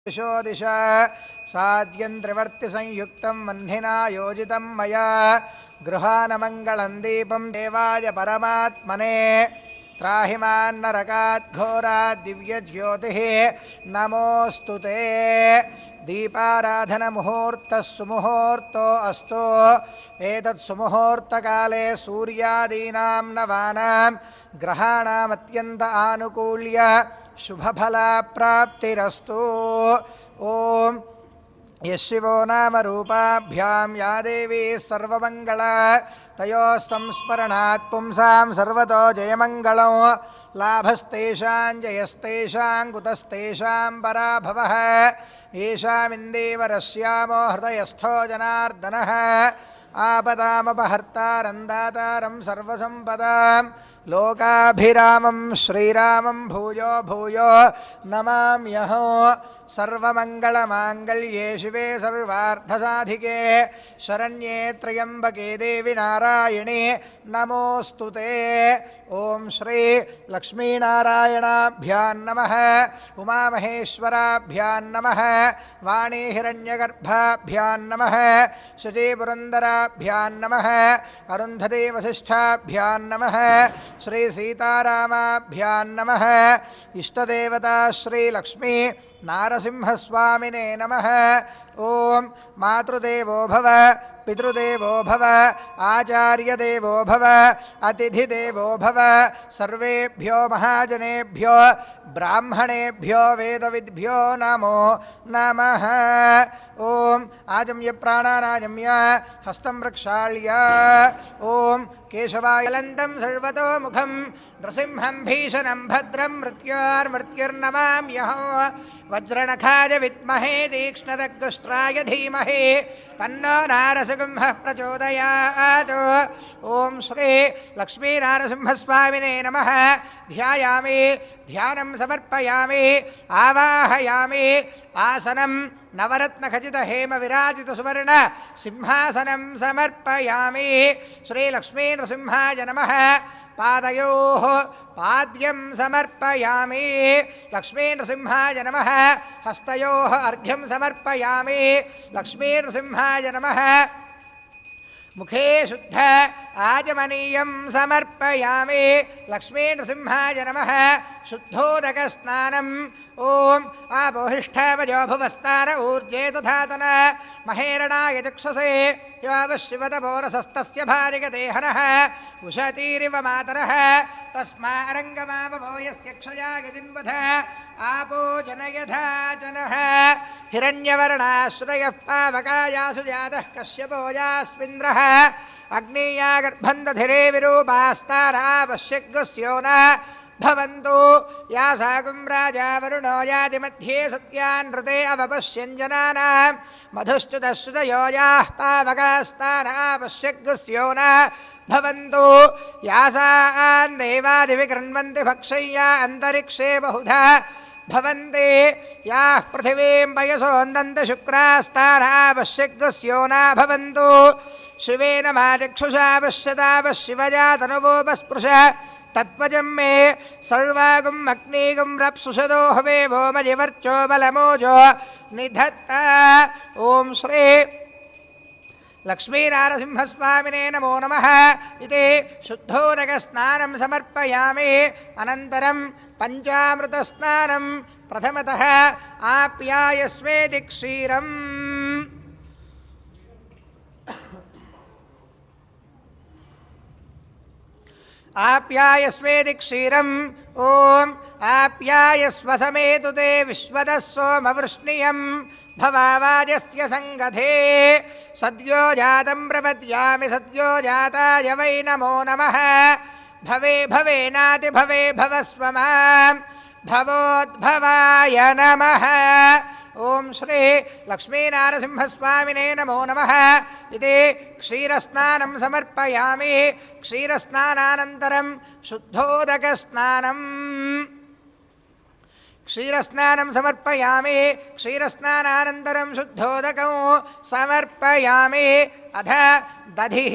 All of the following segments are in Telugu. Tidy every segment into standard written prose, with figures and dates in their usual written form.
दिशो दिशा साद्यन्त्रिवर्तिसंयुक्तं वह्निना योजितं मया गृहानमङ्गलं दीपं देवाय परमात्मने त्राहि मान्नरकात् घोरात् दिव्यज्योतिः नमोऽस्तु ते। दीपाराधनमुहूर्तः सुमुहूर्तो अस्तु। एतत् सुमुहूर्तकाले सूर्यादीनां नवानां ग्रहाणामत्यन्त आनुकूल्य शुभफलप्राप्तिरस्तु। ओम यशिवो नाम रूपाभ्यां या देवी सर्वमंगला तयोः संस्मरणात् पुंसां सर्वतो जयमंगलो लाभस्तेषां जयस्तेषां कुतस्तेषां पराभवः येषामिन्देवरश्यामो हृदयस्थो जनार्दनः आपदामपहर्तारं दातारं सर्वसम्पदां लोकाभिरामं श्रीरामं भूयो भूयो नमाम्यहं। सर्वमंगलमांगल्ये शिवे सर्वार्थसाधिके शरण्ये त्र्यंबके देवी नारायणे नमोस्तुते। ओम श्री लक्ष्मीनारायणाभ्यां नमः। उमामहेश्वराभ्यां नमः। वाणी हिरण्यगर्भाभ्यां नमः। शचीपुरन्दराभ्यां नमः। अरुन्धती वसिष्ठाभ्यां नमः। श्री सीतारामाभ्यां नमः। इष्टदेवता श्री लक्ष्मी नारसिंहस्वामिने नमः। ओम मातृदेवो भव पितृदेवो भव आचार्यदेवो भव अतिथिदेवो भव सर्वेभ्यो महाजनेभ्यो ब्राह्मणेभ्यो वेदविद्भ्यो नमो नमः। ओम आजम्य प्राणानाजम्य हस्तं प्रक्षाल्य ओम केशवायलन्तं सर्वतोमुखं नृसिंहं भीषणं भद्रं मृत्योर्मृत्युर्नमाम्यहं। वज्रनखाय विद्महे तीक्ष्णदग्गुष्ट्राय धीमहि तन्नो नारसिंहः प्रचोदयात्। ओम श्री लक्ष्मीनारसिंहस्वामिने नमः। ध्यायामि ध्यानं समर्पयामि आवाहयामि आसनं नवरत्नखचित हेम विराजित सुवर्ण सिंहासनं समर्पयामि। श्री लक्ष्मी नृसिंहाय नमः। पादयोः पाद्यं समर्पयामि लक्ष्मी नृसिंहाय नमः। हस्तयोः अर्घ्यं समर्पयामि लक्ष्मी नृसिंहाय नमः। मुखे शुद्ध आचमनीयं समर्पयामि लक्ष्मी नृसिंहाय नमः। शुद्धोदकस्नानम् ओम आपोहिष्ठवजो भुवस्तान ऊर्जे तथातन महेरणाय चक्षुषे यावशिवतपोरसस्तस्य भारिगदेहनः उशतीरिव मातरः तस्मारङ्गमावभो यस्य क्षयाय जिन्वध आपो जनयधा जनः। हिरण्यवर्णाश्रयः पावकायासु जातः कश्यपो यास्मिन्द्रः अग्नेया गर्भन्दधिरे विरूपास्तारा पश्यग्गुस्यो न भवन्तु यासागुं राजा वरुणो याति मध्ये सत्यानृते अवपश्यञ्जनानां मधुश्च्युतश्रुतयो याः पावकास्ताना पश्यग्गुस्यो न भवन्तु यासान् देवादिविकृण्वन्ति भक्षय्या अन्तरिक्षे बहुधा भवन्ति याः पृथिवीं पयसोन्दन्ति शुक्रास्ताना पश्यग्गुस्यो न भवन्तु। शिवेन मा चक्षुषा पश्यतापश्शिवजा तनुवोपस्पृश तत्वजं मे सर्वागुं अग्निगुं रप्सुषदो हवे भोमजिवर्चो बलमोजो निधत्ता। ओम श्री लक्ष्मीनारसिंहस्वामिने नमो नमः। इति शुद्धोदकस्नानं समर्पयामि। अनन्तरं पञ्चामृतस्नानं प्रथमतः आप्यायस्वेति क्षीरम्। आप्यायस्वेति क्षीरम् ओम आप्यायस्व समेतु ते विश्वतः सोमवृष्णियं भवावाजस्य संगधे सद्यो जातं प्रपद्यामि सद्यो जाताय वै नमो नमः। भवे भवेनाति भवे भवस्व मां भवोद्भवाय नमः। ओम श्री लक्ष्मीनारसिंहस्वामिने नमो नमः। इति क्षीरस्नानं समर्पयामि। क्षीरस्नानानन्तरं शुद्धोदकस्नानम् क्षीरस्नानं समर्पयामि। क्षीरस्नानानन्तरं शुद्धोदकं समर्पयामि। अथ दधिः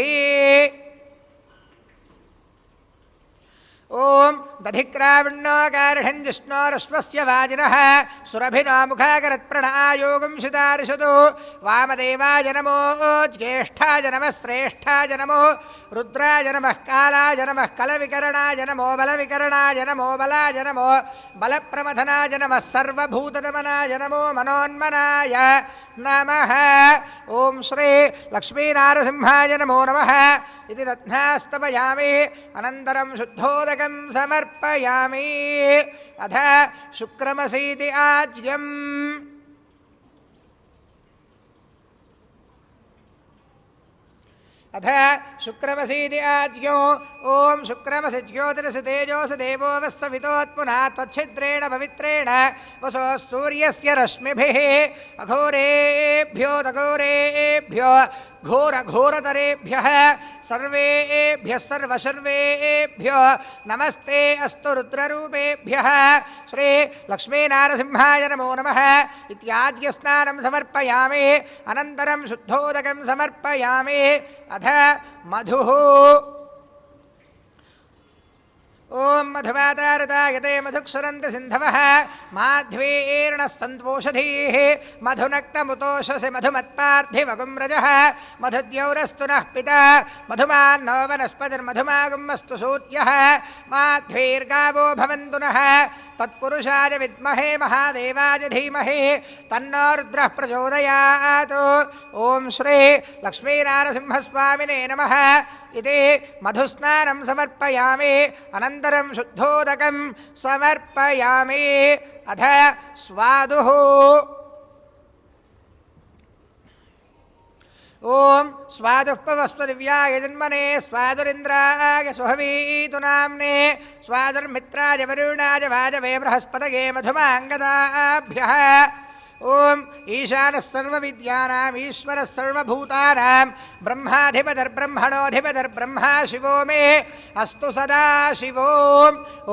ఓం దధిక్రావిణ్ణోకారిణం జిష్ణోరశ్వస్య వాజినః సురభినో ముఖాకరత్ప్రణాయోగం శితారిషదు వామదేవాయ నమో జ్యేష్ఠాయ నమః శ్రేష్ఠాయ నమో రుద్రాయ నమః కాలాయ నమః కలవికరణాయ నమో బలవికరణాయ నమో బలాయ నమో బలప్రమథనాయ నమః సర్వభూతనమనాయ నమో మనోన్మనాయ నమః. ఓం శ్రీ లక్ష్మీనారసింహాయ నమో నమః ఇది రత్నాస్తమయామి. అనంతరం శుద్ధోదకం సమర్పయామి. అథ శుక్రమసీతి ఆజ్యం. అథ శుక్రమసీతి ఆజ్యం. ఓం శుక్రమసి జ్యోతిరసి తేజోసి దేవో వస్సవితోత్పునా త్వచ్ఛిద్రేణ పవిత్రేణ వసో సూర్యస్య రశ్మిభిః అఘోరేభ్యో తఘోరేభ్యో ఘోరఘోరతరేభ్యః సర్వేభ్యః సర్వసర్వేభ్యో నమస్తే అస్తు రుద్రరూపేభ్యః. శ్రీ లక్ష్మీనారసింహాయ నమో నమః ఇత్యాజ్య స్నానం సమర్పయామి. అనంతరం శుద్ధోదకం సమర్పయామి. అథ మధుః. ఓం మధువాతారతాయతే మధుక్షరంతి సింధవః మాధ్వీర్ణః సంతోషధీః మధునక్తముతోషసి మధుమత్పార్థివగుమ్రజః మధుద్యౌరస్తు నః పితా మధుమాన్నో వనస్పతిర్మధుమాగుమస్తు సూర్యః మాధ్వీర్గావో భవంతు నః తత్పురుషాయ విద్మహే మహాదేవాయ ధీమహి తన్నో రుద్రః ప్రచోదయాత్. ఓం శ్రీ లక్ష్మీనారసింహస్వామినే నమః ఇది మధుస్నానం సమర్పయామి. అనంతరం శుద్ధోదకం సమర్పయామి. అథ స్వాదుః. ఓం స్వాదుః పవస్వ దివ్యాయ జన్మనే స్వాదురింద్రాయ సుహవీతు నామ్నే స్వాదుర్మిత్రాయ వరుణాయ వాజవే బృహస్పతగే మధుమాంగదాభ్యః. ఓం ఈశానः సర్వవిద్యానాం ఈశ్వరः సర్వభూతానాం బ్రహ్మాధిపతిర్బ్రహ్మణోధిపతిర్బ్రహ్మా శివో మే అస్తు సదా శివో.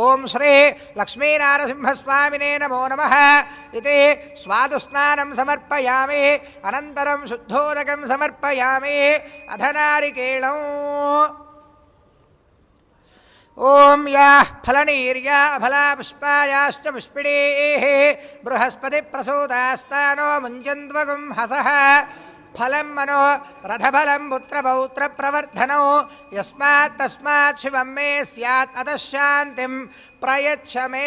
ఓం శ్రీ లక్ష్మీనారసింహస్వామినే నమో నమః ఇది స్వాదుస్నానం సమర్పయామి. అనంతరం శుద్ధోదకం సమర్పయామి. అథ నారికేళం. ఓం యాః ఫలనీర్యా ఫలా పుష్పాయాశ్చ పుష్పిణీః బృహస్పతి ప్రసూతాస్తానో ముంచన్త్వగుం హసః ఫలం మనో రథఫలం పుత్రపౌత్ర ప్రవర్ధనో యస్మాత్ తస్మాత్ శివం మే స్యాత్ అతః శాంతిం ప్రయచ్చ మే.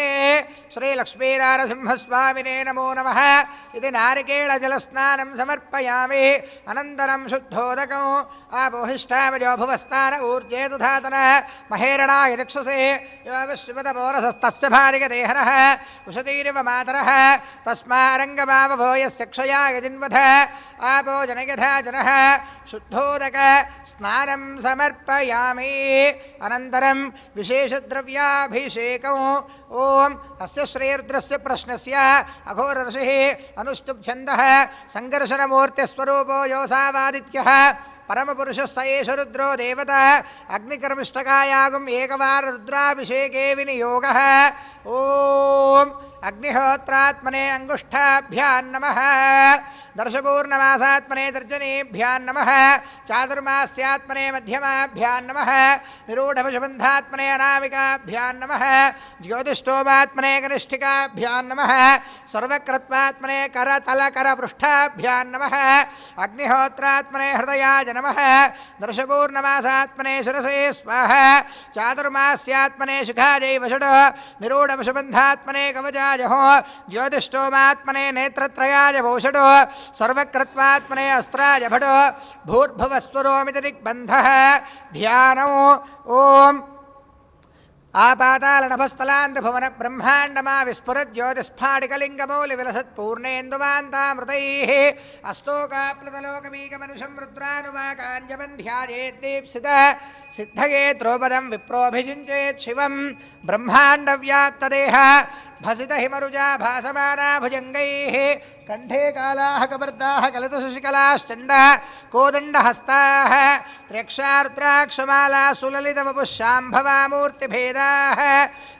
శ్రీ లక్ష్మీనారసింహస్వామినే నమో నమః ఇది నారికేళ జలస్నానం సమర్పయామి. అనంతరం శుద్ధోదకం ఆపోహిష్టామజో భువస్థాన ఊర్జేతు ధాతన మహేరణాయ చక్షుషే శివతపోరసస్తస్య భారిగదేహనః ఉషతీరివ మాతరః తస్మారంగమావభూయస్య క్షయాయ జిన్వథ ఆపో జనయథా జనః. శుద్ధోదక స్నానం సమర్పయామి. అనంతరం విశేషద్రవ్యాభిషేకం. ఓం అస్య శ్రీరుద్రస్య ప్రశ్నస్య అఘోర ఋషిః అనుష్టుప్ ఛందః సంఘర్షణమూర్తిస్వరూపో యోసావాదిత్యః పరమపురుషः స ఏష రుద్రో దేవత అగ్నికర్మిష్టకాయాగం ఏకవార రుద్రాభిషేకే వినియోగः. ఓం అగ్నిహోత్రాత్మనే అంగుష్ఠాభ్యాం నమః దర్శపూర్ణమాసాత్మనే తర్జనేభ్యాం నమః చాతుర్మాస్యాత్మనే మధ్యమాభ్యాం నమః నిరూఢభుజబంధాత్మనే అనామికాభ్యాం నమః జ్యోతిష్ఠోమాత్మనే కనిష్ఠికాభ్యాం నమః సర్వకృత్వాత్మనే కరతలకరపృష్ఠాభ్యాం నమః అగ్నిహోత్రాత్మనే హృదయాయ నమః దర్శపూర్ణమాసాత్మనే శిరసే స్వాహ చాతుర్మాస్యాత్మనే శిఖాజై వషడ్ నిరూఢభుజబంధాత్మనే కవచాయ జ్యోతిష్ఠోమాత్మనే నేత్రత్రయాయ భూషడ్ సర్వకృత్వాత్మనే అస్త్రాయ భడ్ భూర్భువస్వరోమితి దిగ్బంధః. ధ్యానం. ఓం ఆపాతాళనభస్థలాంతభువన బ్రహ్మాండమా విస్ఫురజ్యోతిస్ఫాటికలింగమౌలి విలసత్పూర్ణేందువాంతామృతైః అస్తోకాప్లుతలోకమీకమనుషం రుద్రానువాకాంజబంధ్యాయేద్దీప్సిత సిద్ధయే ద్రౌపదం విప్రోభిషించేత్ శివం బ్రహ్మాండవ్యాప్తదేహ భసిత హిమరుజా భాసమానా భుజంగైః కంఠే కాళాః కబర్దాః కలతశశికలాశ్చండ కోదండహస్తాః త్ర్యక్షారుద్రాక్షమాలా సులలితవపుః శాంభవామూర్తిభేదాః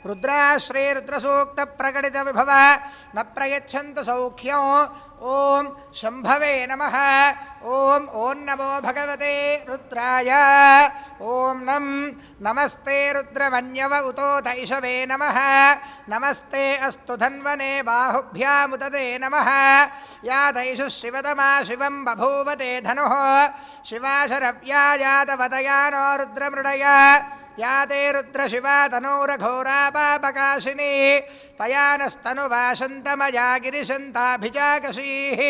రుద్రాశ్రీ రుద్రసూక్త ప్రకటిత విభవ న ప్రయచ్చంతు సౌఖ్యం ఓం శంభవే నమః. ఓం ఓం నమో భగవతే రుద్రాయ. ఓం నమస్తే రుద్రమన్యవ ఉతోత ఇషవే నమః. నమస్తే అస్తు ధన్వనే బాహుభ్యాముదతే నమః. యాతైషు శివతమా శివం బభూవతే ధనుః. శివాశరవ్యా యాతవదయానో రుద్రమృడయ. యాతే రుద్రశివా తనూరఘోరా పాపకాశిని. తయానస్తనువాశంతమయా గిరిశంతాభిజాకశీః.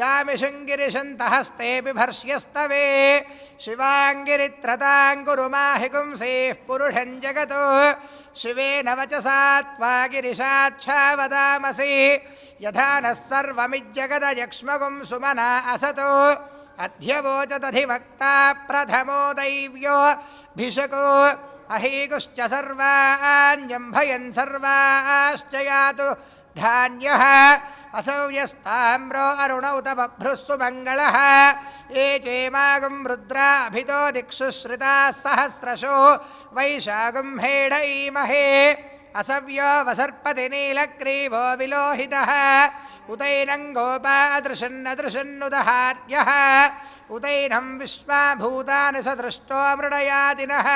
యామిషుంగిరిశంతః హస్తే బిభర్ష్యస్తవే. శివాంగిరిత్రతాంగురు మాహి పుంసేః పురుషం జగతో. శివేన వచసా త్వా గిరిశాచ్ఛావదామసి. యథా నః సర్వమిజ్జగదయక్ష్మగుం సుమనా అసతో. అధ్యవోచదధివక్తా ప్రథమో దైవ్యో భిషకో. అహీగుశ్చ సర్వాణ్యంభయన్ సర్వాశ్చ యాతు ధాన్యః. అసౌయస్తామ్రో అరుణౌత బభ్రుః సుమంగళః. ఏ చేమాగుం రుద్రాభితో దిక్షు శ్రితాः సహస్రశో. వైశాగుం హేడయీమహే. అసవ్యో వసర్పతి నీలగ్రీవో విలోహితః. ఉతైనం గోపాదృశన్నదృశన్నుదహార్యః. ఉతైనం విశ్వాభూతాని సదృష్టో మృడయాతినః.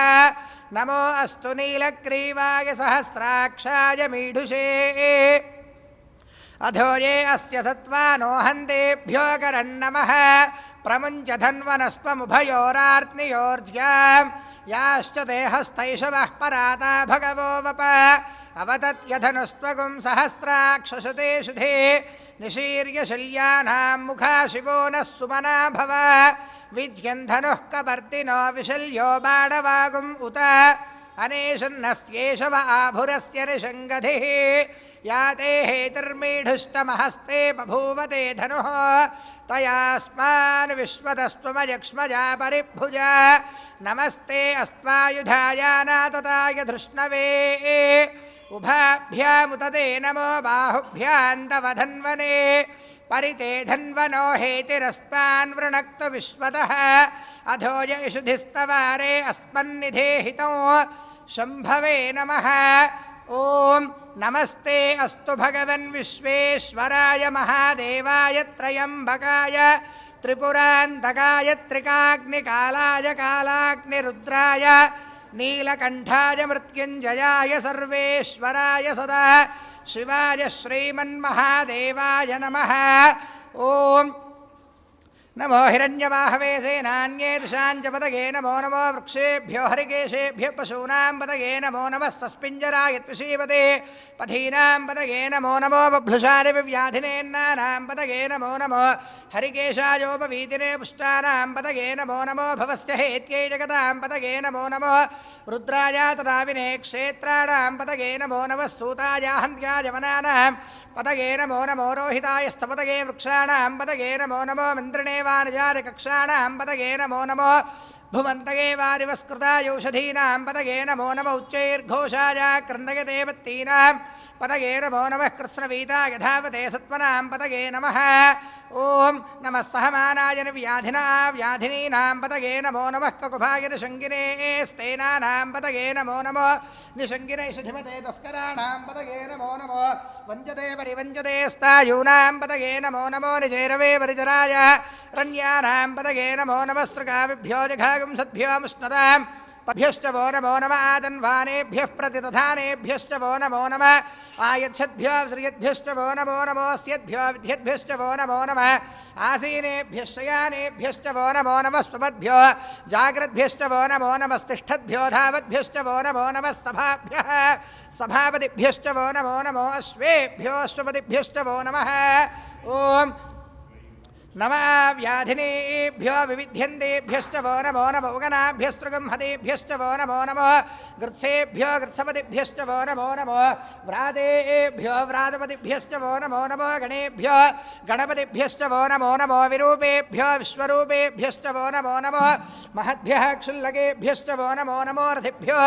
నమో అస్తు నీలగ్రీవాయ సహస్రాక్షాయ మీఢుషే. అధో ఏ అస్య సత్వానో హంతేభ్యో కరన్నమః. ప్రముంచ ధన్వనస్పముభయోరార్త్నియోర్జ్యాం. యాశ్చ తే హస్తైషవః పరాతా భగవో వప. అవతత్యధనుస్త్వగుం సహస్రాక్షశతే శుధే. నిశీర్య శల్యానాం ముఖా శివో నః సుమనా భవ. విజ్యన్ ధనుః కపర్దినో విశల్యో బాణవాగుం ఉత. అనేషన్నస్యేషవ ఆభురస్య నిషంగధిః. యాతే హేతుర్మీఢుష్టమహస్తే బభూవతే ధనుః. తయాస్మాన్ విశ్వతస్త్వమయక్ష్మజా పరిభుజా. నమస్తే అస్త్వాయుధాయానాతతాయ ధృష్ణవే. ఉభాభ్యాముతతే నమో బాహుభ్యాం తవ ధన్వనే. పరితే ధన్వనో హేతిరస్మాన్ వృణక్తు విశ్వతః. అధోయ ఇషుధిస్తవారే అస్మన్నిధేహితం. శంభవే నమః. ఓం నమస్తే అస్తు భగవన్ విశ్వేశ్వరాయ మహాదేవాయ త్రయంబకాయ త్రిపురాంతకాయ త్రికాగ్నికాలాయ కాలాగ్నిరుద్రాయ నీలకంఠాయ మృత్యుంజయాయ సర్వేశ్వరాయ సదా శివాయ శ్రీమన్మహాదేవాయ నమః. ఓం నమో హిరణ్యవాహవే సేనాన్యే దిశాంచ పదగే నమో నమో వృక్షేభ్యో హరికేశేభ్య పశూనాం పదగే నమో నమః సస్పింజరాయ త్విషీవతే. పథీనాం పదగే నమో నమో బభ్లుషారి వివ్యాధినేన్నానాం పదగే నమో నమో. హరికేశాయోపవీతినే పుష్టానాం పదగే నమో నమో. భవస్య హేత్యై జగతాం పదగే నమో నమో. రుద్రాయ తదావినే క్షేత్రాణాం పదగే నమో నమః. సూతాయ హంత్యాయ వనానాం పదగే నమో నమో. రోహితాయ స్థపదగే వృక్షాణాం పదగే నమో నమో. మంత్రిణే వానజారి కక్షాణాం పదగే నమో నమో. భువంతగే వారివస్కృతాయౌషధీనాం పదగే నమో నమ. ఉచ్చైర్ఘోషాయ క్రందయతే వత్తీనాం పదగే నమో నమః. కృష్ణవీతాయ ధావతే సత్వనాం పదగే నమః. ఓం నమః సహమానాయ వ్యాధినా వ్యాధినీనాం పదగే నమో నమః. కకుభాయ నిషంగినే స్తేనానాం పదగే నమో నమో. నిషంగినే షధిమతే తస్కరాణాం పదగే నమో నమో. వంచతే పరివంచతే స్తాయూనాం పదగే నమో నమో. నిజైరవే వరిజరాయ రణ్యానాం పదగే నమో నమః. సృగావిభ్యో జఘాగుం సద్భ్యో ముష్ణదాం పభ్యశ్చ వో నమో నమ. ఆదన్వానేభ్యః ప్రతిదధానేభ్యశ్చ వో నమో నమ. ఆయచ్చద్భ్యో శ్రియద్భ్యశ్చ వో నమో నమో. స్యద్భ్యో విద్యద్భ్యశ్చ వో నమో నమ. ఆసీనేభ్యశ్చ శయానేభ్యశ్చ వో నమో నమ. స్వపద్భ్యో జాగ్రద్భ్యశ్చ వో నమో నమ. తిష్ఠద్భ్యో ధావద్భ్యశ్చ వో నమో నమ. సభాభ్యః సభాపతిభ్యశ్చ వో నమో నమో. అశ్వేభ్యో అశ్వపతిభ్యశ్చ వో నమః. ఓం నమ వ్యాధినేభ్యో వివిధ్యందేభ్యశ్చ వో నమో నమో. ఉగనాభ్యస్తృగంహదేభ్యశ్చ వో నమో నమో. గృత్సేభ్యో గృత్సపతిభ్యశ్చ వో నమో నమో. వ్రాతేభ్యో వ్రాతపతిభ్యశ్చ వో నమో నమో. గణేభ్యో గణపతిభ్యశ్చ వో నమో నమో. విరూపేభ్యో విశ్వరూపేభ్యశ్చ వో నమో నమో. మహద్భ్యః క్షుల్లకేభ్యశ్చ వో నమో నమో. రథిభ్యో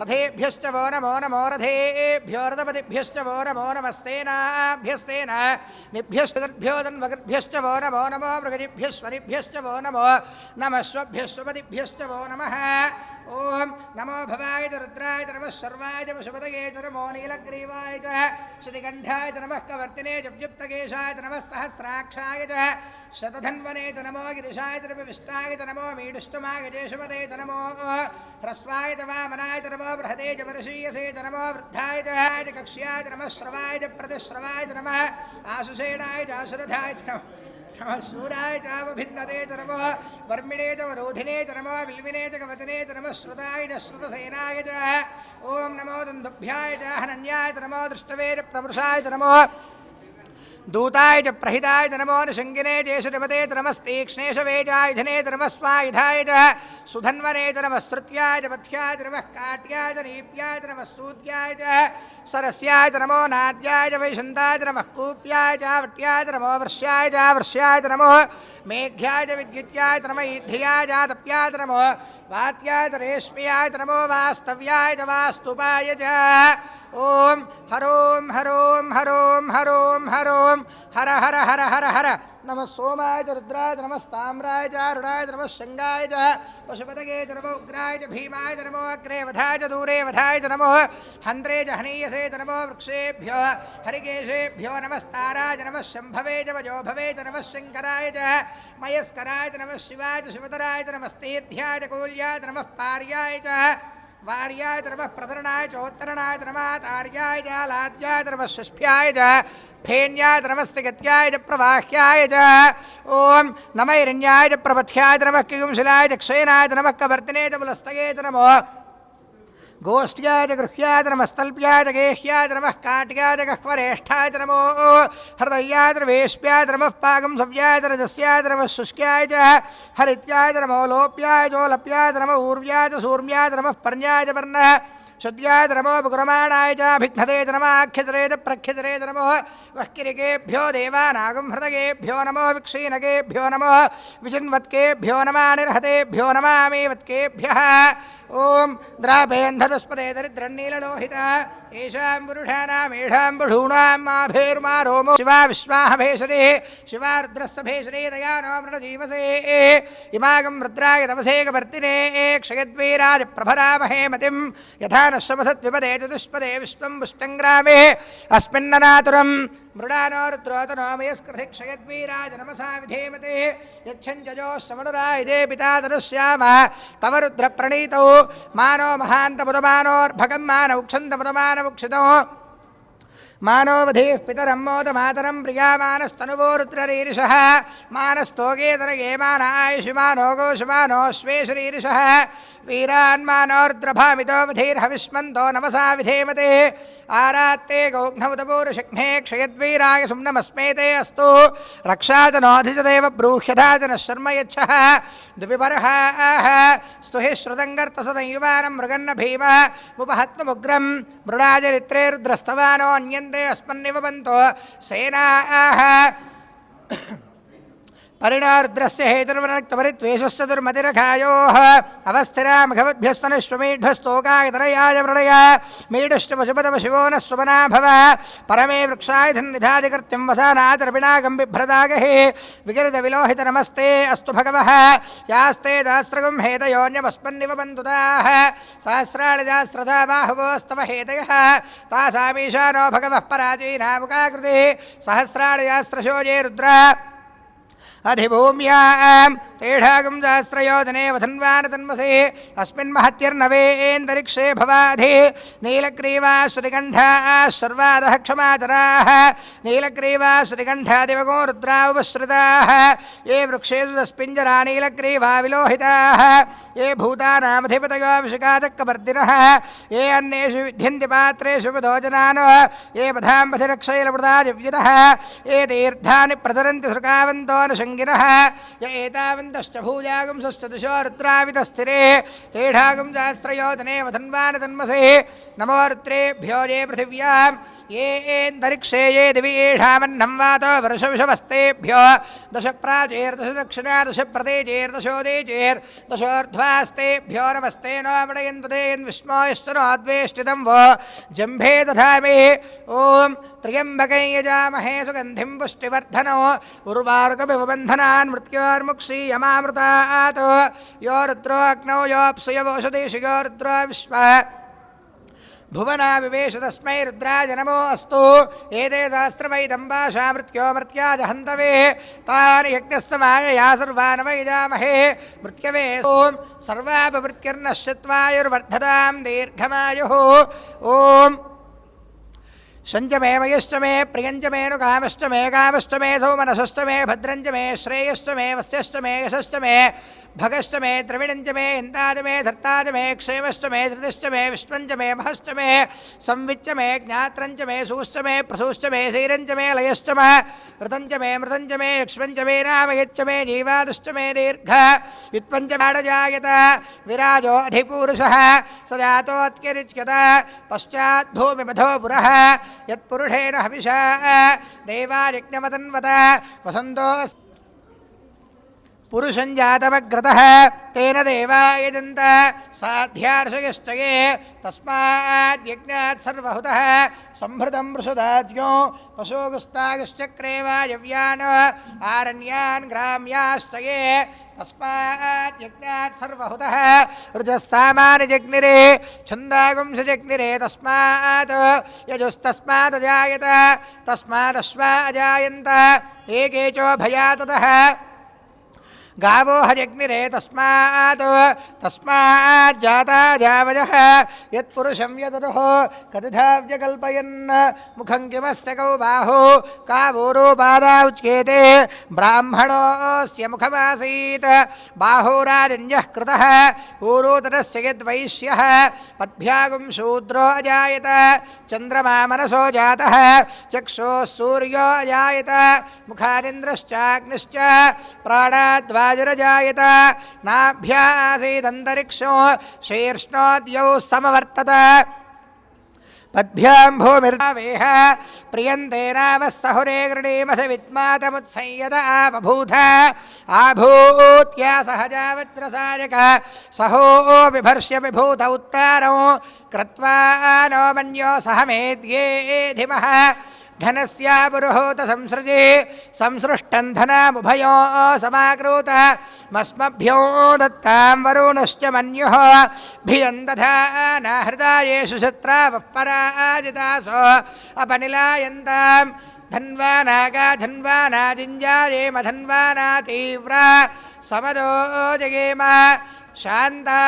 రథేభ్యశ్చ వో నమో నమో. రథేభ్యో రథపతిభ్యశ్చ వో నమో నమః. సేనాభ్యः సేనానిభ్యశ్చ తన్వగర్భ్యశ్చ వో నమో नमो मृगजिभ्यः स्वरिभ्यश्च वो नमो नमस्वभ्यः स्वपदिभ्यश्च वो नमः ओम नमो भवाय च रुद्राय च नमः सर्वाय च पशुपतये च नमो नीलग्रीवाय च श्रीकण्ठाय च नमः कवर्तिने च व्युक्तकेशाय च नमः सहस्राक्षाय च शतधन्वने च नमो गिरिशाय च विष्टाय च नमो मीडुष्टमाय केशवते च नमो ह्रस्वाय च वामनाय च नमो बृहदे च वर्षीयसे च नमो वृद्धाय च कक्ष्याय च नमः श्रवाय च प्रतिश्रवाय च नमः आशुषेणाय च आशुरथाय च नमः शूराय चावभिन्नते च नमो वर्मिणे च वरोधिने च नमो विल्विने च कवचने च नमः श्रुताय च श्रुतसेनाय च ओम नमो दन्दुभ्याय च हनन्याय च नमो दृष्टवे च प्रवृषाय च नमो दूताय च प्रहिताय च नमो निषङ्गिने चेशुनिपते च नमस्तीक्ष्णेशवे चायुधने च नमः स्वायुधाय च सुधन्वने च नमः श्रुत्याय च पथ्याय च नमः काट्याय च नीप्याय च नमः सूत्याय च सरस्याय च नमो नाद्याय च वैशन्ताय च नमः कूप्याय च वट्याय च नमो वर्ष्याय च नमो मेघ्याय च विद्युत्याय च नमः ईध्याय च तप्याय च नमो वात्याय च रेश्म्याय च नमो वास्तव्याय च वास्तुपाय च ओम हरोम हरोम हरोम हरोम हरोम हर हर हर हर हर नमः सोमाय च रुद्राय च नमः ताम्राय च अरुणाय च नमः शङ्गाय च पशुपतये च नमो उग्राय च भीमाय च नमो अग्रे वधाय च दूरे वधाय च नमो हन्त्रे च हनीयसे च नमो वृक्षेभ्यो हरिकेशेभ्यो नमस्ताराय च नमः शम्भवे च वजोभवे च नमः शङ्कराय च मयस्कराय च नमः शिवाय च शिवतराय च नमस्तीर्थ्याय च कूल्याय च नमः पार्याय च वार्याय च नमः प्रतरणाय च उत्तरणाय च नमः तार्याय च लाद्याय च नमः षष्ठ्याय च फेन्याय च नमः गत्याय च प्रवाह्याय च ओम नमैरण्याय च प्रपथ्याय च नमः किंशिलाय च क्षयनाय च नमः कवर्तिने च पुलस्तये च नमो गोष्ठ्याय च गृह्याय च नमस्तल्प्याय च गेह्याय च नमः काट्याय च गह्वरेष्ठाय च नमो हृदयाय च वेश्प्याय च नमः पाकं सव्याय च रजस्याय च नमः शुष्क्याय च हरित्याय च नमो लोप्याय चोलप्याय च नमः ऊर्व्याय च सूर्म्याय च नमः पर्ण्याय च पर्णः शुद्ध्याय च नमो पुकुरमाणाय च भिघ्नते च नमः आख्यतरे च प्रख्यतरे च नमो वह्किरिकेभ्यो देवानागं हृदयेभ्यो नमो विक्षीणकेभ्यो नमो विचिन्वत्केभ्यो नमः निर्हतेभ्यो नमामि वत्केभ्यः ओम द्रापेन्धतस्पदे दरिद्रन्नीललोहित येषां पुरुषाणामेषां बढूणां माभेर्मा रोमो शिवा विश्वाहभेशरे शिवा रुद्रस्य भेषरे दयानो मृणजीवसे इमागं रुद्राय तवसे कवर्तिने क्षयद्वीराजप्रभरामहे मतिं यथा न श्रमसद्विपदे चतुष्पदे विश्वं पुष्टङ्ग्रामे अस्मिन्ननातुरं मृडानो रुद्रोतनो मयस्कृति क्षयद्वीराज नमसा विधेमते यच्छञ्जयो श्रवणुरायदे पिता तनुश्याम तव रुद्रप्रणीतौ मानो महान्तमुदमानोर्भगं मानौक्षन्तमुदमानमुक्षितो मानोवधीः पितरं मोदमातरं प्रियामानस्तनुवो रुद्ररीरिषः मानस्तोगेतरगे मानायुषुमानो गोषुमानोऽश्वेशरीरिषः वीरान्मानो रुद्रभामितो वधीर्हविष्मन्तो नमसा विधेमते आरात्ते गौघ्नमुदपूरुशघ्ने क्षयद्वीराय सुम्नमस्मेते अस्तु रक्षा च नोऽधिजदेव ब्रूह्यथा च नः शर्म यच्छः द्विपरहाः स्तुहि श्रुतङ्गर्तसदयुवानं मृगन्न भीम मुपहत्नुमुग्रं मृडाचरित्रे रुद्रस्तवानो अन्यन्ते अस्मन्निव बन्तो सेनाः परिणारुद्रस्य हेतुर्वनक्तपरित्वेषस्य दुर्मतिरखायोः अवस्थिरा मघवद्भ्यस्तनुष्वमीढ्वस्तोकायतरयाय मृडय मीढुष्टपशुपतपशिवो नः सुमना भव परमे वृक्षाय धन्निधादिकृत्यं वसानाचरपिणागं बिभ्रदागहे विगिरितविलोहितनमस्ते अस्तु भगवः यास्ते दास्त्रगुं हेतयोऽन्यमस्मन्निव बन्धुताः सहस्राणि दास्रथा बाहुवोस्तव हेतयः तासामीशानो भगवः पराचीनामुकाकृतिः सहस्राणि दास्त्रशोजे रुद्र अधिभूम्यां तेढागं सहस्रयोजने वधन्वान तन्मसे अस्मिन् महत्यर्नवेन्दरिक्षे भवाधि नीलग्रीवा श्रीकण्ठाः सर्वादः क्षमाचराः नीलग्रीवा श्रीकण्ठादिवगो रुद्रा उपश्रिताः ये वृक्षेषु तस्पिञ्जरा नीलग्रीवा विलोहिताः ये भूतानामधिपतयो विशिकाचक्रवर्तिनः ये अन्येषु विध्यन्ति पात्रेषु विधोजनान् ये पधाम्बधिरक्षैलवृता दिव्युतः ये तीर्थानि प्रचरन्ति सृकावन्तो नशङ्गिनः य एतावन्तश्च भूजागुंसश्चतुशो रुद्रावितस्थिरे तेढागुं सहस्रयोजने वधन्वान तन्मसे नमो रुद्रेभ्यो ये पृथिव्यां ये एन्तरिक्षे ये दिवि येषामन्नं वातो वर्षविषवस्तेभ्यो दश प्राचेर्दश दक्षिणा दश प्रदेचेर्दशोदेचेर्दशोर्ध्वास्तेभ्यो नमस्ते नो मणयन्तु ते यन्विष्मो यश्च नोद्वेष्टितं वो जम्भे दधामि ॐ त्र्यम्बकं यजामहे सुगन्धिं पुष्टिवर्धनो उर्वारुकमिवबन्धनान् मृत्योर्मुक्षीयमामृतात् यो रुद्रो अग्नौ योऽप्सुयवोषधीषु यो रुद्रो विश्वा भुवना विवेश तस्मै रुद्राय नमो अस्तु एते सहस्रमैदम्बाशा मृत्यो मर्त्याज हन्तवे तानि यज्ञस्समायया सर्वान् वैजामहे मृत्यवे ॐ सर्वापवृत्तिर्नश्यत्वायुर्वर्धतां दीर्घमायुः ॐ शञ्च मे मयश्च मे प्रियञ्च मे नुकामश्च मे कामश्च मे सौमनसश्च मे भद्रञ्च मे श्रेयश्च मे वस्यश्च मे यशश्च मे भगश्च मे द्रविणञ्च मे इन्दाज मे धर्ताज मे क्षेमश्च मे धृतिश्च मे विश्वञ्च मे महश्च मे संविच्च मे ज्ञात्रञ्च मे सूश्च मे प्रसूश्च मे शैरञ्च मे लयश्च मे ऋतञ्च मे मृतञ्च मे यक्ष्मञ्च मे नामयच्च मे जीवादश्च मे दीर्घ युत्पञ्च बाडजायत विराजो अधिपूरुषः स जातोऽत्किरिच्यत पश्चाद्भूमिमधो पुरः यत्पुरुषेण हविषा देवायज्ञमतन्वत वसन्तो पुरुषं जातमग्रतः तेन देवा यजन्त साध्यार्षयश्च ये तस्माद्यज्ञात् सर्वहुतः संभृतं वृषदाज्ञो पशोगुस्तागश्चक्रे वायव्यान् आरण्यान् ग्राम्याश्च ये तस्माद्यज्ञात् सर्वहुतः ऋजः सामानि जग्निरे छन्दागुंसजग्निरे तस्मात् यजुस्तस्मादजायत तस्मादश्वा अजायन्त एके चोभयाततः गावो हजग्निरे तस्मात् जाता जावजः यत्पुरुषं यदरुः कतिधाव्यकल्पयन् मुखं किमस्य कौ बाहु कावोरो पादा उच्येते ब्राह्मणोऽस्य मुखमासीत् बाहुराजन्यः कृतः ऊरोदरस्य यद्वैश्यः पद्भ्यागुं शूद्रो अजायत चन्द्रमा मनसो जातः चक्षुः सूर्यो अजायत मुखादिन्द्रश्चाग्निश्च प्राणाद्वायुरजायत नाभ्यासीदन्तरिक्षो शीर्ष्णोद्यौ समवर्तत पद्भ्यां भूमिर्वेह प्रियन्ते नामः सहुरे गृणीमस विद्मातमुत्संयत आबभूथ आभूत्या सहजा वज्रसायक सहो बिभर्ष्य विभूत उत्तारौ कृत्वा नो मन्यो सह मेद्ये धिमः धनस्या पुरुहूत संसृजे संसृष्टं धनामुभयो समाकृत मस्मभ्यो दत्तां वरुणश्च मन्युः भियं दधाना हृदयेषु शत्रावः पराजितासो अपनिलायन्तां धन्वानागा धन्वाना जिञ्जायेम धन्वाना तीव्रा समदो जयेम शान्ता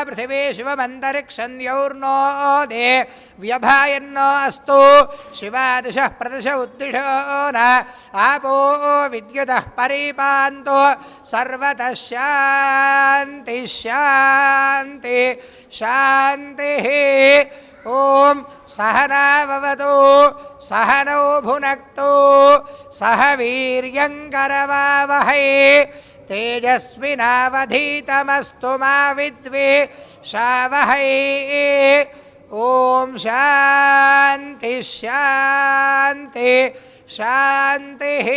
पृथिवी शिवमन्तरिक्षं द्यौर्नो दे व्यभायन्नो अस्तु शिवादिशः प्रदिश उद्दिशो न आपो विद्युतः परिपान्तो सर्वतः शान्तिः शान्तिः शान्तिः ॐ सहना भवतु सहनौ भुनक्तु सह वीर्यङ्करवावहै तेजस्विनावधीतमस्तु मा विद्विषावहै ॐ शान्ति शान्ति शान्तिः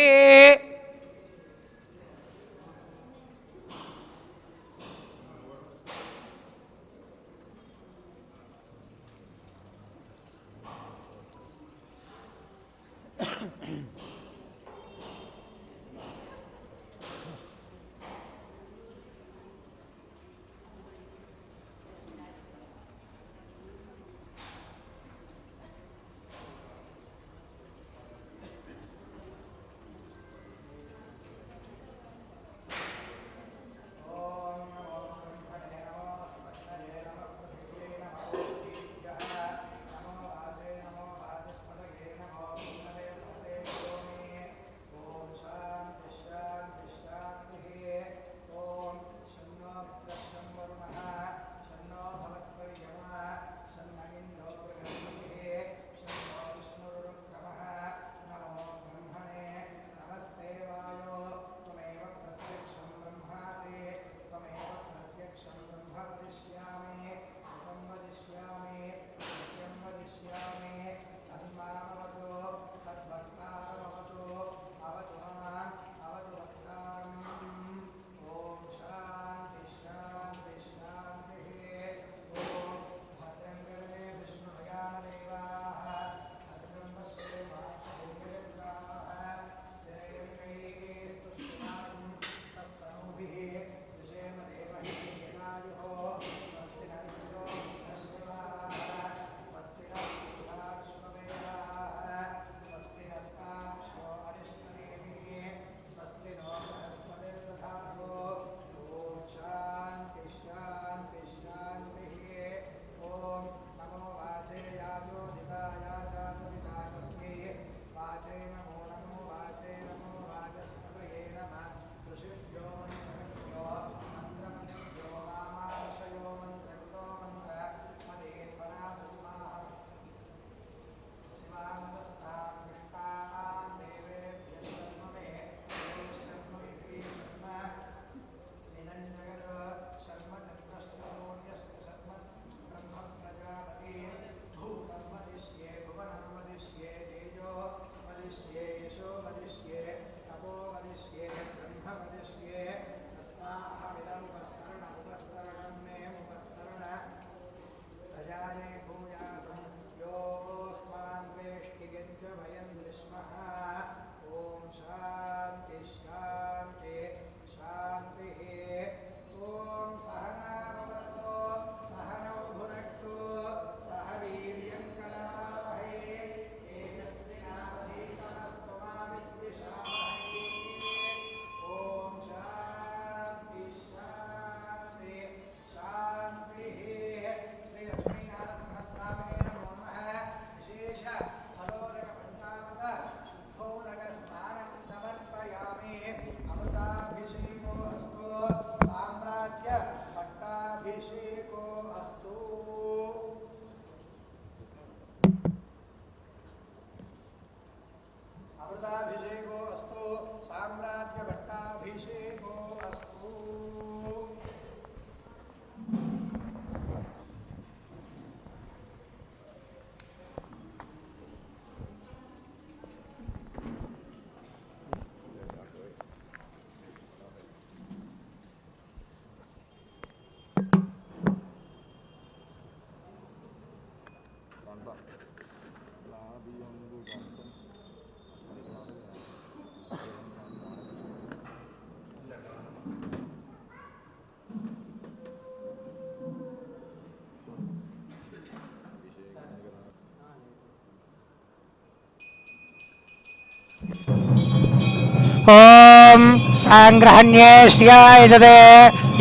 ఓం సాంగ్రహణ్యేష్యాయజతే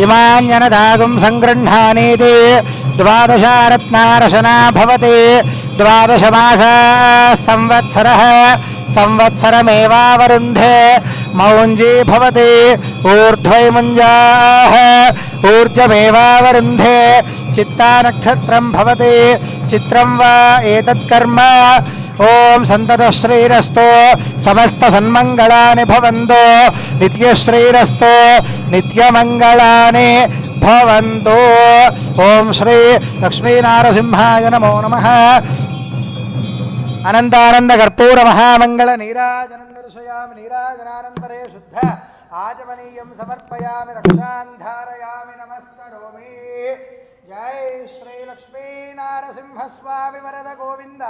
ఇమాన్యనదాగుం సంగృహ్ణానీతి ద్వాదశారత్నారశనా భవతి ద్వాదశమాస సంవత్సరః సంవత్సరమేవావరుంధే మౌంజీ భవతి ఊర్ధ్వైముంజాః ఊర్జమేవావరుంధే చిత్తానక్షత్రం భవతి చిత్రం వా ఏతత్కర్మ ఓం సంతతశ్రీరస్తో సమస్త సన్మంగళాని భవంతో నిత్యశ్రీరస్తో నిత్యమంగళాని భవంతో. ఓం శ్రీ లక్ష్మీనారసింహాయ నమో నమః. అనంతానంద కర్పూర మహామంగళ నీరాజనం దర్శయామి. నీరాజనానంతరే శుద్ధ ఆచమనీయం సమర్పయామి. రక్షాన్ ధారయామి. నమస్కరోమి. జై శ్రీ లక్ష్మీనారసింహస్వామి వరద గోవింద.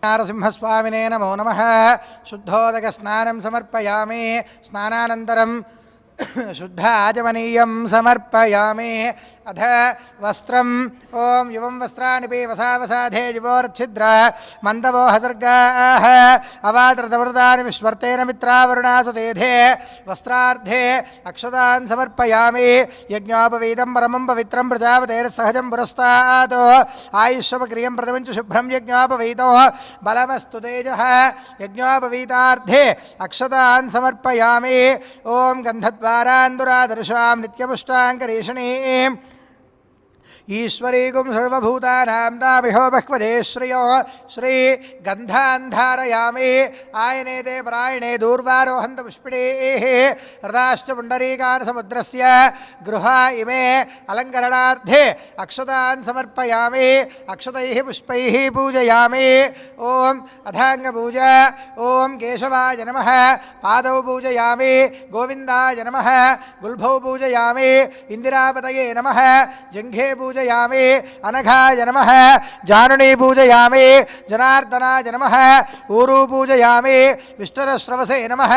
నారసింహస్వామినే నమో నమః. శుద్ధోదక స్నానం సమర్పయామి. స్నానానంతరం శుద్ధ ఆచమనీయం సమర్పయామి. అథ వస్త్రం ఓం యువం వస్త్రాణి వసావసాధే యువోర్ఛిద్ర మందవో హసర్గాః అవాత్రతవృతాని విశ్వర్తేన మిత్రావరుణాసు తేధే వస్త్రార్థే అక్షతాన్ సమర్పయామి. యజ్ఞోపవీతం పరమం పవిత్రం ప్రజాపతేర్సహజం పురస్తాత్ ఆయుష్యమక్రియం ప్రథమంచ శుభ్రం యజ్ఞోపవీతో బలమస్తు తేజః. యజ్ఞోపవీతార్థే అక్షతాన్ సమర్పయామి. ఓం గంధద్వారాందురాదర్శాం నిత్యపుష్టాంకరీషిణీం ఈశ్వరీగుం సర్వభూతానాం దామిహో బహ్వదే శ్రియో శ్రీ గంధాంధారయామి. ఆయనేతే పరాయణే దూర్వారోహంత పుష్పిణీః రథాశ్చ పుండరీకాన్ సముద్రస్య గృహా ఇమే అలంకరణార్థే అక్షతాన్ సమర్పయామి. అక్షతైః పుష్పైః పూజయామి. ఓం అథాంగపూజ. ఓం కేశవాయ నమః. పాదౌ పూజయామి. గోవిందాయ నమః. గుల్భౌ పూజయామి. ఇందిరాపతయే నమః. జంఘే పూజయామి. అనఘాయ నమః. జానునీ పూజయామి. జనార్దనాయ నమః. ఊరు పూజయామి. విష్ణురశ్రవసే నమః.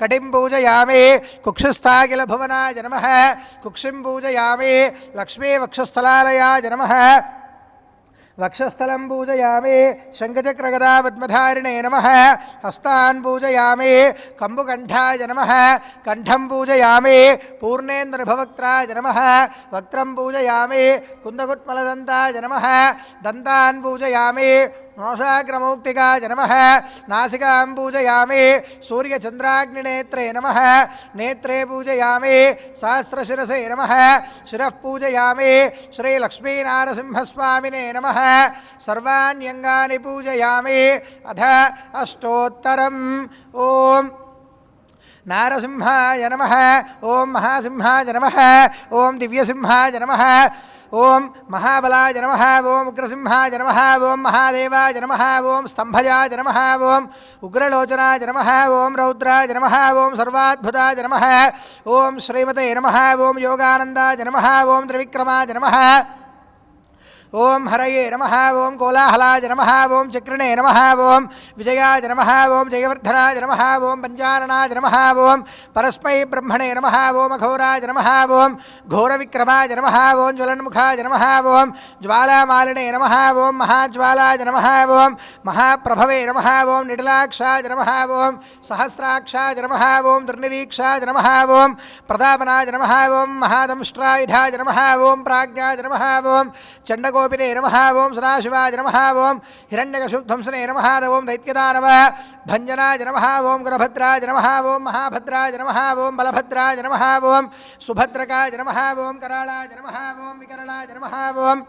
కటిం పూజయామి. కుక్షిస్థాఖిల భువనాయ నమః. కుక్షిం పూజయామి. లక్ష్మీ వక్షస్థలాలయాయ నమః. వక్షస్థలం పూజయామి. శంఖచక్రగదా పద్మధారిణే నమః. హస్తాన్ పూజయామి. కంబుకంఠాయ నమః. కంఠం పూజయామి. పూర్ణేంద్రభవక్త్రాయ నమః. వక్త్రం పూజయామి. కుందకుట్మలదంతాయ నమః. దంతాన్ పూజయామి. నాసాగ్రమౌక్తికాయ నమః. నాసికాం పూజయామి. సూర్యచంద్రాగ్నినేత్రే నమః. నేత్రే పూజయామి. సహస్రశిరసే నమః. శిరః పూజయామి. శ్రీ లక్ష్మీనారసింహస్వామినే నమః. సర్వాణ్యంగాని పూజయామి. అథ అష్టోత్తరం. ఓం నారసింహాయ నమః. ఓం మహాసింహాయ నమః. ఓం దివ్యసింహాయ నమః. ఓం మహాబలాయ నమః. ఓం ఉగ్రసింహాయ నమః. ఓం మహాదేవాయ నమః. ఓం స్తంభజాయ నమః. ఓం ఉగ్రలోచనాయ నమః. ఓం రౌద్రాయ నమః. ఓం సర్వాద్భుతాయ నమః. ఓం శ్రీమతే నమః. ఓం యోగానందాయ నమః. ఓం త్రివిక్రమాయ నమః. ఓం హరయే నమః ఓం కోలాహలాయ నమః ఓం చక్రిణే నమః ఓం విజయాయ నమః ఓం జయవర్ధనాయ నమః ఓం పంచారణాయ నమః ఓం పరస్మై బ్రహ్మణే నమః ఓం అఘోరాయ నమః ఓం ఘోరవిక్రమాయ నమః ఓం జ్వలన్ముఖాయ నమః ఓం జ్వాలామాలినే నమః ఓం మహాజ్వాలాయ నమః ఓం మహాప్రభవే నమః ఓం నిడలాక్షాయ నమః ఓం సహస్రాక్షాయ నమః ఓం దుర్నిరీక్షాయ నమః ఓం ప్రతాపనాయ నమః ఓం మహాదంష్ట్రాయుధాయ నమః ఓం ప్రాజ్ఞాయ నమః ఓం చండగోపినే నమః ఓం సదాశివాయ నమః ఓం హిరణ్యకశుధ్వంసనే నమః ఓం దైత్యదానవ భంజనాయ నమః ఓం గురభద్రాయ నమః ఓం మహాభద్రాయ నమః ఓం బలభద్రాయ నమః ఓం సుభద్రకాయ నమః ఓం కరాళాయ నమః ఓం వికరణాయ నమః ఓం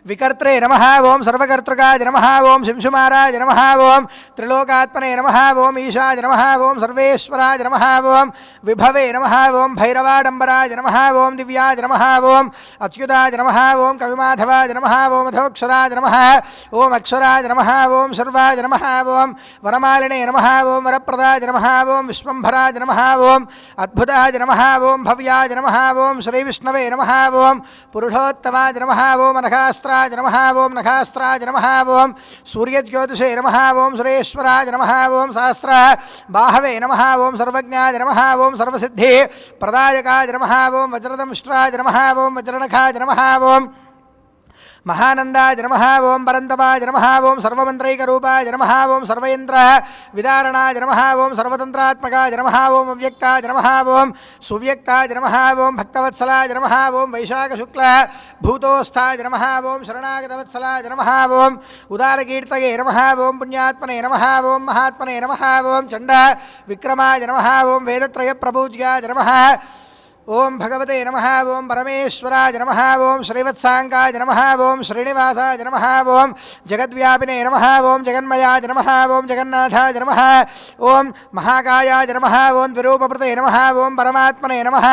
వికర్త్రే నమః ఓం సర్వకర్తృకాయ నమః ఓం శింశుమారాయ నమః ఓం త్రిలోకాత్మనే నమః ఓం ఈశాయ నమః ఓం సర్వేశ్వరాయ నమః ఓం విభవే నమః ఓం భైరవాడంబరాయ నమః ఓం దివ్యాయ నమః ఓం అచ్యుతాయ నమః ఓం కవిమాధవాయ నమః ఓం అధోక్షరాయ నమః ఓం అక్షరాయ నమః ఓం శర్వాయ నమః ఓం వరమాలినే నమః ఓం వరప్రదాయ నమః ఓం విశ్వంభరాయ నమః ఓం అద్భుతాయ నమః ఓం భవ్యాయ నమః ఓం శ్రీవిష్ణవే నమః ఓం పురుషోత్తమాయ నమః ఓం అనఘాస్త్ర నమః ఓం నఖాస్త్రాయ నమః ఓం సూర్యజ్యోతిషే నమః ఓం సురేశ్వరాయ నమః ఓం సహస్ర బాహవే నమః ఓం సర్వజ్ఞాయ నమః ఓం సర్వసిద్ధి ప్రదాయకాయ నమః ఓం వజ్రదంష్ట్రాయ నమః ఓం వజ్రనఖాయ నమః ఓం మహానందాయ నమః ఓం పరంతపాయ నమః ఓం సర్వమంత్రైకరూపాయ నమః ఓం సర్వయంత్ర విదారణాయ నమః ఓం సర్వతంత్రాత్మకాయ నమః ఓం అవ్యక్తాయ నమః ఓం సువ్యక్తాయ నమః ఓం భక్తవత్సలాయ నమః ఓం వైశాఖశుక్ల భూతోస్థాయ నమః ఓం శరణాగతవత్సలాయ నమః ఓం ఉదారకీర్తయే నమః ఓం పుణ్యాత్మనే నమః ఓం మహాత్మనే నమః ఓం చండ విక్రమాయ నమః ఓం వేదత్రయ ప్రభూజ్యాయ నమః ఓం భగవతే నమః ఓం పరమేశ్వరాయ నమః ఓం శ్రీవత్సాంగాయ నమః ఓం శ్రీనివాసాయ నమః ఓం జగద్వ్యాపినే నమః ఓం జగన్మయాయ నమః ఓం జగన్నాథాయ నమః ఓం మహాకాయాయ నమః ఓం ద్విరూపభృతే నమః ఓం పరమాత్మనే నమః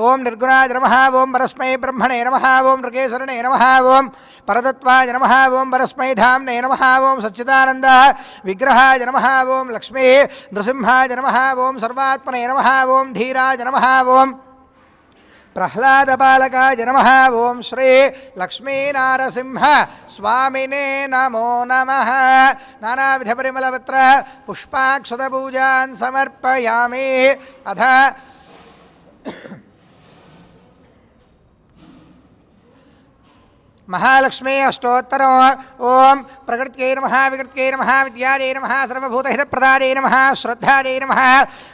ఓం నిర్గుణాయ నమః ఓం పరస్మై బ్రహ్మణే నమః ఓం నృకేశరణే నమః ఓం పరతత్వాయ నమః ఓం పరస్మై ధామ్నే నమః ఓం సచ్చిదానంద విగ్రహాయ నమః ఓం లక్ష్మీ నృసింహాయ నమః ఓం సర్వాత్మనే నమః ఓం ధీరాయ నమః ఓం ప్రహ్లాదపాలకాయ నమః ఓం శ్రీ లక్ష్మీనారసింహ స్వామినే నమో నమః నానావిధ పరిమళపత్ర పుష్పాక్షతపూజాన్ సమర్పయామి అథ మహాలక్ష్మీ అష్టోత్తరం ఓం ప్రకృత్యై నమః వికృత్యై నమః విద్యాయై నమః సర్వభూతహితప్రదాయై నమః శ్రద్ధాయై నమః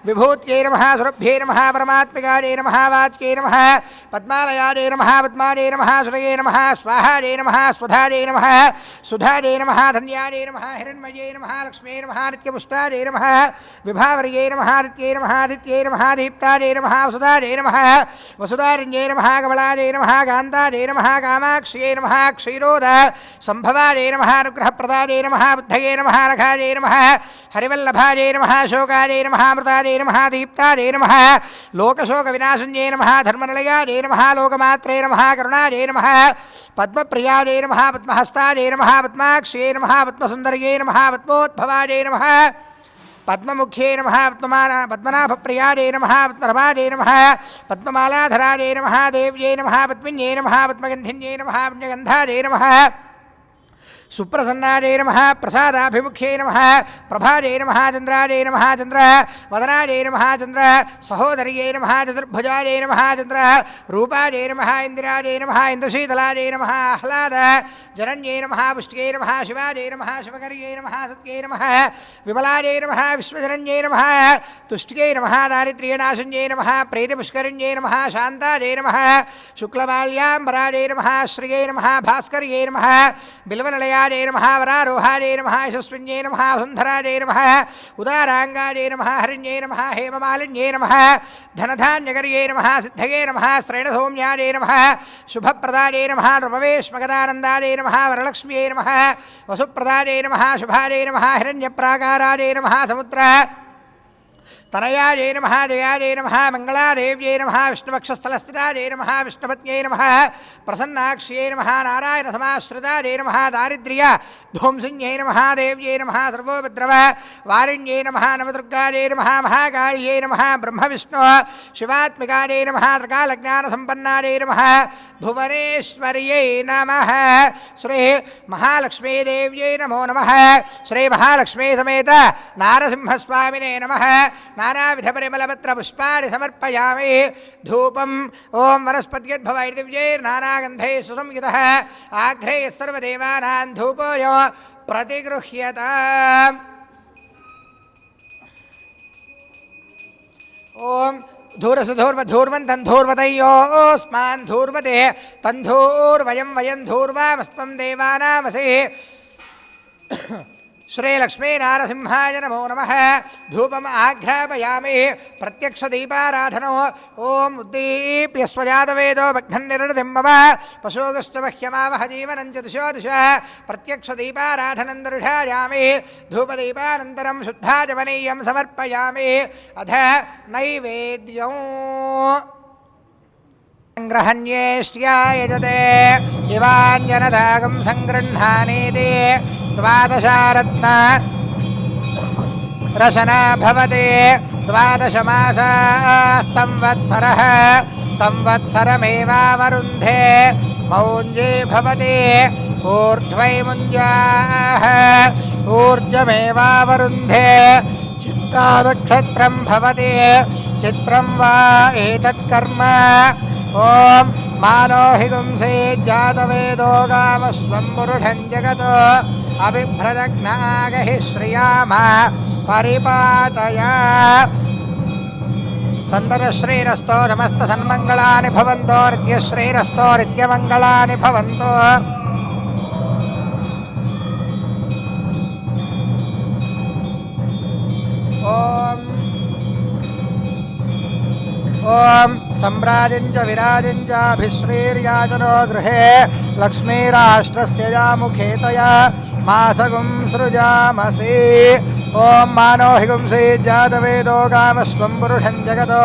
విభూత్యై నమః సురభ్యై నమః పరమాత్మికాయై నమః వాచ్యై నమః పద్మాలయాయై నమః పద్మాయై నమః సురయై నమః స్వాహాయై నమః స్వధాయై నమః సుధాయై నమః ధన్యాయై నమః హిరణ్మయై నమః లక్ష్మీ నమః నిత్యపుష్టాయై నమః విభావర్యై నమః నిత్యై నమః ఆదిత్యై నమః దీప్తాయై నమః వసుధాయై నమః వసుధారణ్యై నమః కమలాయై నమః కాంతాయై నమః కామాక్ష్యై నమః క్షీరోద సంభవాయై నమః అనుగ్రహప్రదాయై నమః బుద్ధయై నమః నఖాయై నమః హరివల్లభాయై నమః శోకాయై నమః అమృతాయై నమః దీప్తాయై నమః లోకశోక వినాశన్యై నమః ధర్మనిలయాయై నమః లోకమాత్రే నమః కరుణాయై నమః పద్మప్రియాయై నమః పద్మహస్తాయై నమః పద్మాక్ష్యై నమః పద్మసుందర్యై నమః పద్మోద్భవాయై నమః పద్మముఖ్యై నమః పద్మనాభప్రియాయై నమః పద్మరమాయై నమః పద్మమాలాధరాయై నమః దేవ్యై నమః పద్మిన్యై నమః పద్మగంధిన్యై నమః పుణ్యగంధాయై నమః సుప్రసన్నాయై నమః ప్రసాదాభిముఖ్యై నమః ప్రభాయై నమః చంద్రాయై నమః చంద్ర వదనాయై నమః చంద్ర సహోదర్యై నమః చతుర్భుజాయై నమః చంద్ర రూపాయై నమః ఇందిరాయై నమః ఇంద్రశీతలాయై నమః ఆహ్లాద జరణ్యై నమః పుష్ట్యై నమః శివాయై నమః శివకర్యై నమః సత్యై నమః విమలాయై నమః విశ్వజరణ్యై నమః తుష్ట్యై నమః దారిద్ర్యనాశన్యై నమః ప్రీతిపుష్కరిణ్యై నమః శాంతాయై నమః శుక్లమాల్యాంబరాయై నమః శ్రియై నమః భాస్కర్యై నమః బిల్వనిలయాయై నమః వరారోహాయై నమః యశస్విన్యై నమః సుందరాయై నమః ఉదారాంగాయై నమః హరిణ్యై నమః హేమమాలిన్యై నమః ధనధాన్యకర్యై నమః సిద్ధయై నమః శ్రేణసౌమ్యాయై నమః శుభప్రదాయై నమః నృపవేష్మగదానందాయై నమః వరలక్ష్మ్యై నమః వసుప్రదాయై నమః శుభాయై నమః హిరణ్యప్రాకారాయై నమః సముద్ర తనయాయై నమః జయాయై నమః మంగళాదేవ్యై నమః విష్ణువక్షస్థలస్థితాయై నమః విష్ణుపత్న్యై నమః ప్రసన్నాక్ష్యై నమః నారాయణ సమాశ్రితాయై నమః దారిద్ర్య ధ్వంసిన్యై నమః దేవ్యై నమః సర్వోపద్రవ వారిణ్యై నమః నవదుర్గాయై నమః మహాకాళ్యై నమః బ్రహ్మ విష్ణు శివాత్మికాయై నమః త్రికాలజ్ఞానసంపన్నాయై నమః भुवनेश्वर्यै नमः श्री महालक्ष्मीदेव्यै नमो नमः श्री महालक्ष्मी समेत नारसिंहस्वामिने नमः नानाविधपरिमलपत्रपुष्पाणि समर्पयामि धूपम् ॐ वनस्पत्यद्भवैर्दिव्यैर्नानागन्धैः सुसंयुतः आघ्रे सर्वदेवानां धूपोऽयो प्रतिगृह्यताम् ॐ धूरसुधूर्वधूर्वन्तन्धूर्वतयोऽस्मान् धूर्वते तन्धूर्वयं वयं धूर्वामस्त्वं देवानामसि श्रीलक्ष्मीनारसिंहाय नमो नमः धूपम् आघ्रापयामि प्रत्यक्षदीपाराधनो ॐ उद्दीप्य स्वजातवेदो भग्नन्निरृतिं मम पशोगश्च मह्यमावह जीवनं च दिशो दिश प्रत्यक्षदीपाराधनं दर्शयामि धूपदीपानन्तरं शुद्धाचमनीयं समर्पयामि अथ नैवेद्यम् ग्रहण्येष्ट्यायजते शिवाञ्जनदागं सङ्गृह्णानीति द्वादशारत्न रशना भवति द्वादशमासाः संवत्सरः संवत्सरमेवावरुन्धे मौञ्जे भवति ऊर्ध्वैमुञ्जाः ऊर्जमेवावरुन्धे चित्तानक्षत्रं भवति चित्रं वा एतत्कर्म ॐ मानो हि गुंसे जातवेदो गामस्वं पुरुषं जगतो अबिभ्रदघ्नागहि श्रियाम परिपातय सन्ततश्रीरस्तो समस्तसन्मङ्गलानि भवन्तो नित्यश्रीरस्तो नित्यमङ्गलानि भवन्तो ॐ सम्राजं च विराजं च अभिश्रीर्याजनो गृहे लक्ष्मीराष्ट्रस्य यामुखेतया मासगुं सृजामसि ॐ मानो हि गुंसि जातवेदो गामस्वं पुरुषं जगतो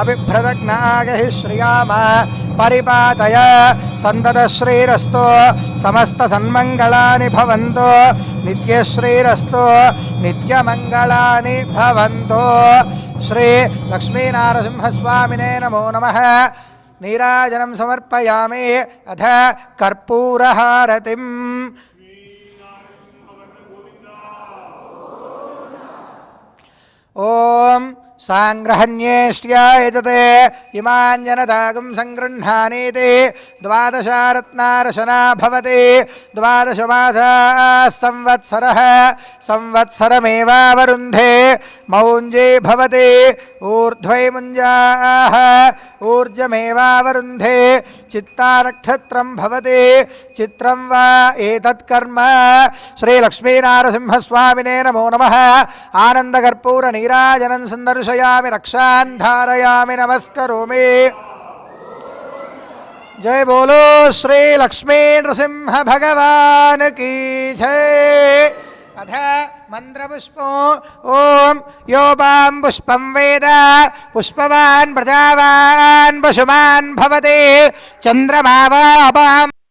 अबिभ्रदघ्नागहि श्रियाम परिपातय सन्ततश्रीरस्तो समस्तसन्मङ्गलानि भवन्तो नित्यश्रीरस्तो नित्यमङ्गलानि भवन्तो श्री लक्ष्मीनारसिंहस्वामिने नमो नमः नीराजनं समर्पयामि अथ कर्पूरहारतिम् ॐ साङ्ग्रहण्येष्ट्यायजते इमाञ्जनदागं सङ्गृह्णानीति द्वादशारत्नारशना भवति द्वादशमासाः संवत्सरः संवत्सरमेवावरुन्धे मौञ्जे भवति ऊर्ध्वैमुञ्जाः ऊर्जमेवावरुन्धे चित्तानक्षत्रं भवति चित्रं वा एतत्कर्म श्रीलक्ष्मीनारसिंहस्वामिने नमो नमः आनन्दकर्पूरनीराजनं सन्दर्शयामि रक्षान् धारयामि नमस्करोमि जय बोलो श्री लक्ष्मी नृसिंह भगवान की जय अथ मंत्रपुष्पो ओम योपां पुष्पं वेद पुष्पवान् प्रजावान् पशुमान् भवति चंद्रमा वा अपां